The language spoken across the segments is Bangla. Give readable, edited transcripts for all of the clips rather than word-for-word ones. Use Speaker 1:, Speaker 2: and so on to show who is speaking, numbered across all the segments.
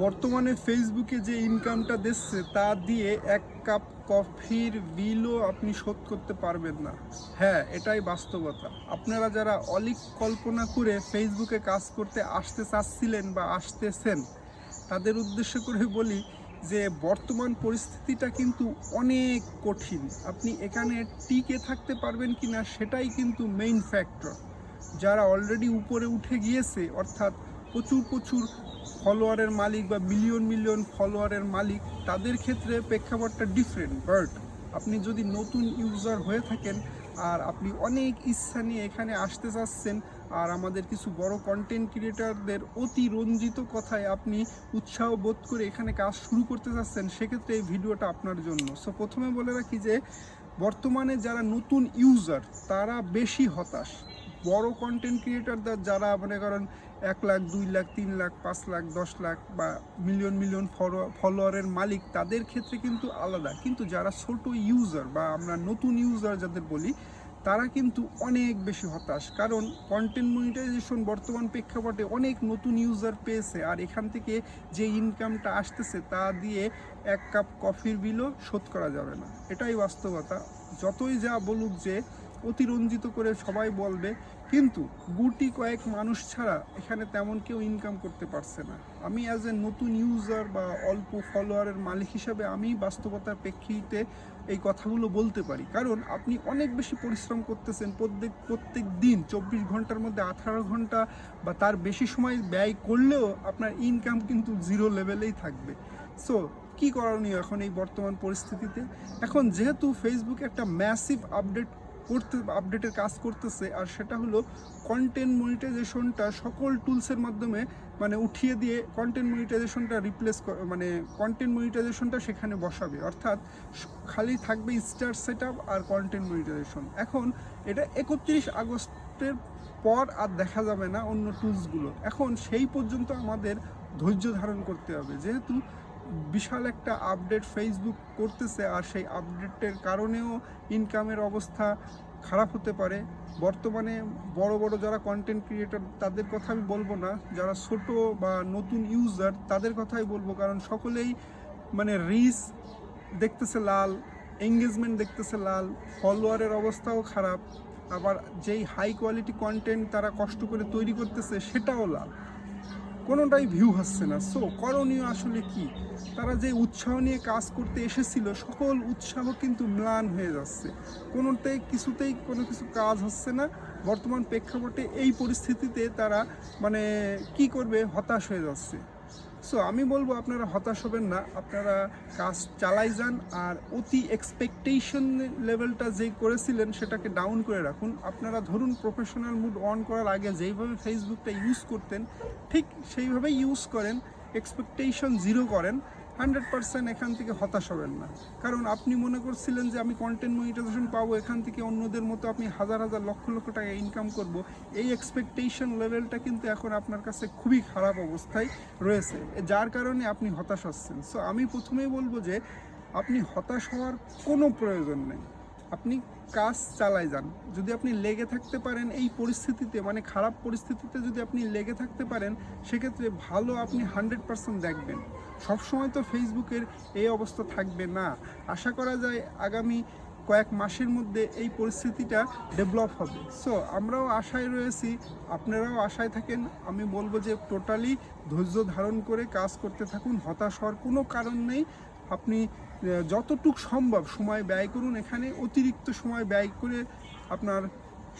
Speaker 1: বর্তমানে ফেসবুকে যে ইনকামটা দিচ্ছে তা দিয়ে এক কাপ কফির বিলও আপনি শোধ করতে পারবেন না। হ্যাঁ, এটাই বাস্তবতা। আপনারা যারা অলীক কল্পনা করে ফেসবুকে কাজ করতে আসতে চাচ্ছিলেন বা আসতেছেন, তাদের উদ্দেশ্য করে বলি যে বর্তমান পরিস্থিতিটা কিন্তু অনেক কঠিন। আপনি এখানে টিকে থাকতে পারবেন কি না সেটাই কিন্তু মেইন ফ্যাক্টর। যারা অলরেডি উপরে উঠে গিয়েছে, অর্থাৎ প্রচুর প্রচুর ফলোয়ারের মালিক বা মিলিয়ন মিলিয়ন ফলোয়ারের মালিক, তাদের ক্ষেত্রে প্রেক্ষাপটটা ডিফারেন্ট। বাট আপনি যদি নতুন ইউজার হয়ে থাকেন আর আপনি অনেক ইচ্ছা নিয়ে এখানে আসতে চাচ্ছেন, আর আমাদের কিছু বড় কন্টেন্ট ক্রিয়েটারদের অতি রঞ্জিত কথায় আপনি উৎসাহ বোধ করে এখানে কাজ শুরু করতে চাচ্ছেন, সেক্ষেত্রে এই ভিডিওটা আপনার জন্য। সো প্রথমে বলে রাখি যে বর্তমানে যারা নতুন ইউজার তারা বেশি হতাশ। বড় কন্টেন্ট ক্রিয়েটারদের যারা মনে করেন 1 লাখ 2 লাখ 3 লাখ 5 লাখ 10 লাখ বা মিলিয়ন মিলিয়ন ফলোয়ারের মালিক, তাদের ক্ষেত্রে কিন্তু আলাদা। কিন্তু যারা ছোট ইউজার বা আমরা নতুন ইউজার যাদের বলি, তারা কিন্তু অনেক বেশি হতাশ। কারণ কন্টেন্ট মনিটাইজেশন বর্তমান প্রেক্ষাপটে অনেক নতুন ইউজার পেয়েছে, আর এখান থেকে যে ইনকামটা আসতেছে তা দিয়ে এক কাপ কফির বিলও শোধ করা যাবে না। এটাই বাস্তবতা। যতই যা বলুক যে অতিরঞ্জিত করে সবাই বলবে, কিন্তু গুটি কয়েক মানুষ ছাড়া এখানে তেমন কেউ ইনকাম করতে পারছে না। আমি অ্যাজ এ নতুন ইউজার বা অল্প ফলোয়ারের মালিক হিসাবে আমি বাস্তবতার প্রেক্ষিতে এই কথাগুলো বলতে পারি। কারণ আপনি অনেক বেশি পরিশ্রম করতেছেন, প্রত্যেক দিন 24 ঘন্টার মধ্যে 18 ঘন্টা বা তার বেশি সময় ব্যয় করলেও আপনার ইনকাম কিন্তু জিরো লেভেলেই থাকবে। সো কী করণীয় এখন এই বর্তমান পরিস্থিতিতে? এখন যেহেতু ফেসবুক একটা ম্যাসিভ আপডেটের কাজ করতেছে, আর সেটা হলো কন্টেন্ট মনিটাইজেশনটা সকল টুলসের মাধ্যমে মানে উঠিয়ে দিয়ে কন্টেন্ট মনিটাইজেশনটা মানে কন্টেন্ট মনিটাইজেশনটা সেখানে বসাবে। অর্থাৎ খালি থাকবে স্টার সেট আপ আর কন্টেন্ট মনিটাইজেশন। এখন এটা 31 আগস্টের পর আর দেখা যাবে না অন্য টুলসগুলো। এখন সেই পর্যন্ত আমাদের ধৈর্য ধারণ করতে হবে, যেহেতু বিশাল একটা আপডেট ফেসবুক করতেছে, আর সেই আপডেটের কারণেও ইনকামের অবস্থা খারাপ হতে পারে। বর্তমানে বড় বড় যারা কন্টেন্ট ক্রিয়েটর তাদের কথা আমি বলবো না, যারা ছোট বা নতুন ইউজার তাদের কথাই বলবো। কারণ সকলেই মানে রিচ দেখতেছে লাল, এঙ্গেজমেন্ট দেখতেছে লাল, ফলোয়ারের অবস্থাও খারাপ, আবার যেই হাই কোয়ালিটি কন্টেন্ট তারা কষ্ট করে তৈরি করতেছে সেটাও লাল, কোনোটাই ভিউ হচ্ছে না। সো করণীয় আসলে কি? তারা যে উৎসাহ নিয়ে কাজ করতে এসেছিল, সকল উৎসাহ কিন্তু ম্লান হয়ে যাচ্ছে। কিছুতেই কোনো কিছু কাজ হচ্ছে না। বর্তমান প্রেক্ষাপটে এই পরিস্থিতিতে তারা মানে কি করবে, হতাশ হয়ে যাচ্ছে। সো আমি বলবো আপনারা হতাশ হবেন না, আপনারা কাজ চালাই যান, আর অতি এক্সপেকটেশন লেভেলটা যেই করেছিলেন সেটাকে ডাউন করে রাখুন। আপনারা ধরুন প্রফেশনাল মুড অন করার আগে যেইভাবে ফেসবুকটা ইউজ করতেন ঠিক সেইভাবেই ইউজ করেন, এক্সপেকটেশন জিরো করেন। 100% এখান থেকে হতাশ হবেন না। কারণ আপনি মনে করছিলেন যে আমি কন্টেন্ট মনিটাইজেশন পাবো, এখান থেকে অন্যদের মতো আপনি হাজার হাজার লক্ষ লক্ষ টাকা ইনকাম করব, এই এক্সপেকটেশন লেভেলটা কিন্তু এখন আপনার কাছে খুবই খারাপ অবস্থায় রয়েছে, যার কারণে আপনি হতাশ হচ্ছেন। সো আমি প্রথমেই বলবো যে আপনি হতাশ হওয়ার কোনো প্রয়োজন নেই। আপনি কাজ চালাই যান। যদি আপনি লেগে থাকতে পারেন এই পরিস্থিতিতে, মানে খারাপ পরিস্থিতিতে যদি আপনি লেগে থাকতে পারেন, সেক্ষেত্রে ভালো আপনি 100% দেখবেন। সবসময় তো ফেসবুকের এই অবস্থা থাকবে না। আশা করা যায় আগামী কয়েক মাসের মধ্যে এই পরিস্থিতিটা ডেভেলপ হবে। সো আমরাও আশায় রয়েছি, আপনারাও আশায় থাকেন। আমি বলবো যে টোটালি ধৈর্য ধারণ করে কাজ করতে থাকুন, হতাশ হওয়ার কোনো কারণ নেই। আপনি যতটুকু সম্ভব সময় ব্যয় করুন, এখানে অতিরিক্ত সময় ব্যয় করে আপনার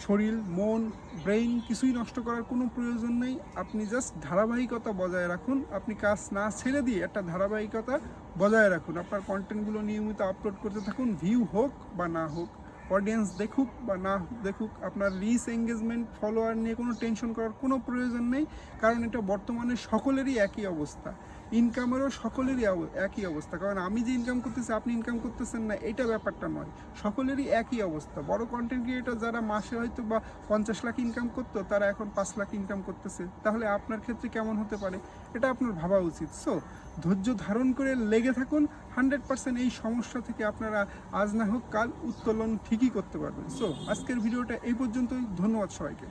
Speaker 1: শরীর, মন, ব্রেইন কিছুই নষ্ট করার কোনো প্রয়োজন নেই। আপনি জাস্ট ধারাবাহিকতা বজায় রাখুন। আপনি কাজ না ছেড়ে দিয়ে একটা ধারাবাহিকতা বজায় রাখুন। আপনার কন্টেন্টগুলো নিয়মিত আপলোড করতে থাকুন, ভিউ হোক বা না হোক, অডিয়েন্স দেখুক বা না দেখুক, আপনার রিচ, এঙ্গেজমেন্ট, ফলোয়ার নিয়ে কোনো টেনশন করার কোনো প্রয়োজন নেই। কারণ এটা বর্তমানে সকলেরই একই অবস্থা, ইনকামেরও সকলেরই একই অবস্থা। কারণ আমি যে ইনকাম করতেছি আপনি ইনকাম করতেছেন না, এটা ব্যাপারটা নয়, সকলেরই একই অবস্থা। বড় কন্টেন্ট ক্রিয়েটর যারা মাসে হয়তো বা 50 লাখ ইনকাম করতো, তারা এখন 5 লাখ ইনকাম করতেছে। তাহলে আপনার ক্ষেত্রে কেমন হতে পারে, এটা আপনার ভাবা উচিত। সো ধৈর্য ধারণ করে লেগে থাকুন। 100% এই সমস্যা থেকে আপনারা আজ না হোক কাল উত্তোলন ঠিকই করতে পারবেন। সো আজকের ভিডিওটা এই পর্যন্তই। ধন্যবাদ সবাইকে।